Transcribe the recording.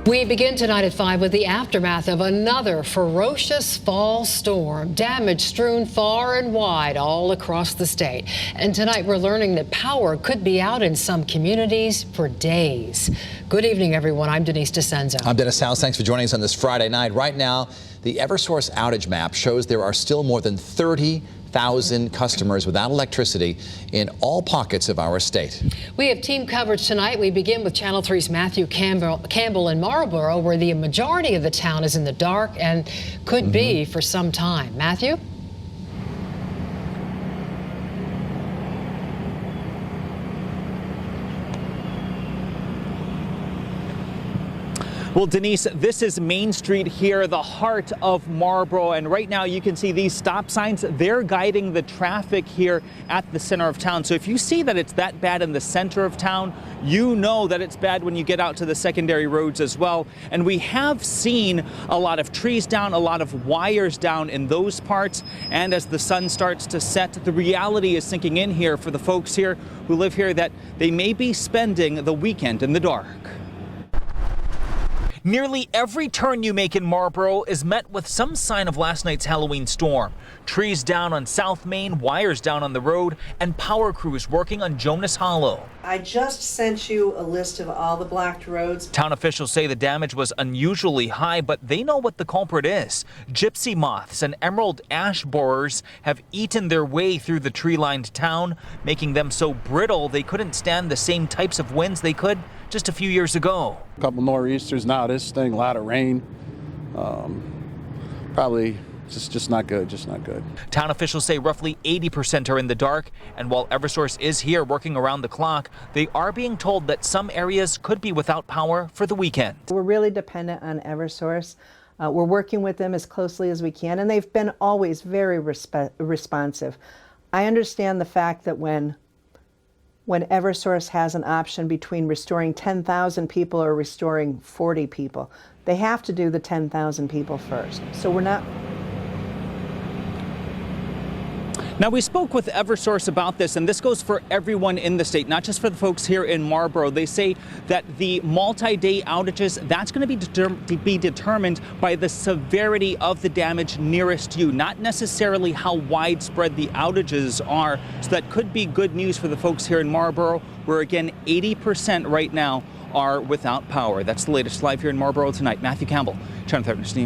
We begin tonight at 5 with the aftermath of another ferocious fall storm. Damage strewn far and wide all across the state. And tonight we're learning that power could be out in some communities for days. Good evening, everyone. I'm Denise DeCenzo. I'm Dennis House. Thanks for joining us on this Friday night. Right now, the Eversource outage map shows there are still more than 30,000 customers without electricity in all pockets of our state. We have team coverage tonight. We begin with Channel 3's Matthew Campbell in Marlborough, where the majority of the town is in the dark and could be for some time. Matthew? Well, Denise, this is Main Street here, the heart of Marlborough, and right now you can see these stop signs. They're guiding the traffic here at the center of town. So if you see that it's that bad in the center of town, you know that it's bad when you get out to the secondary roads as well. And we have seen a lot of trees down, a lot of wires down in those parts. And as the sun starts to set, the reality is sinking in here for the folks here who live here that they may be spending the weekend in the dark. Nearly every turn you make in Marlborough is met with some sign of last night's Halloween storm. Trees down on South Main, wires down on the road, and power crews working on Jonas Hollow. I just sent you a list of all the blocked roads. Town officials say the damage was unusually high, but they know what the culprit is. Gypsy moths and emerald ash borers have eaten their way through the tree-lined town, making them so brittle they couldn't stand the same types of winds they could just a few years ago. A couple nor'easters, now this thing, a lot of rain. Probably just not good, Town officials say roughly 80% are in the dark, and while Eversource is here working around the clock, they are being told that some areas could be without power for the weekend. We're really dependent on Eversource. We're working with them as closely as we can, and they've been always very responsive. I understand the fact that when Eversource has an option between restoring 10,000 people or restoring 40 people, they have to do the 10,000 people first. So we're not. Now, we spoke with Eversource about this, and this goes for everyone in the state, not just for the folks here in Marlborough. They say that the multi-day outages, that's going to be determined by the severity of the damage nearest you, not necessarily how widespread the outages are. So that could be good news for the folks here in Marlborough, where, again, 80% right now are without power. That's the latest live here in Marlborough tonight. Matthew Campbell, Channel 3 News.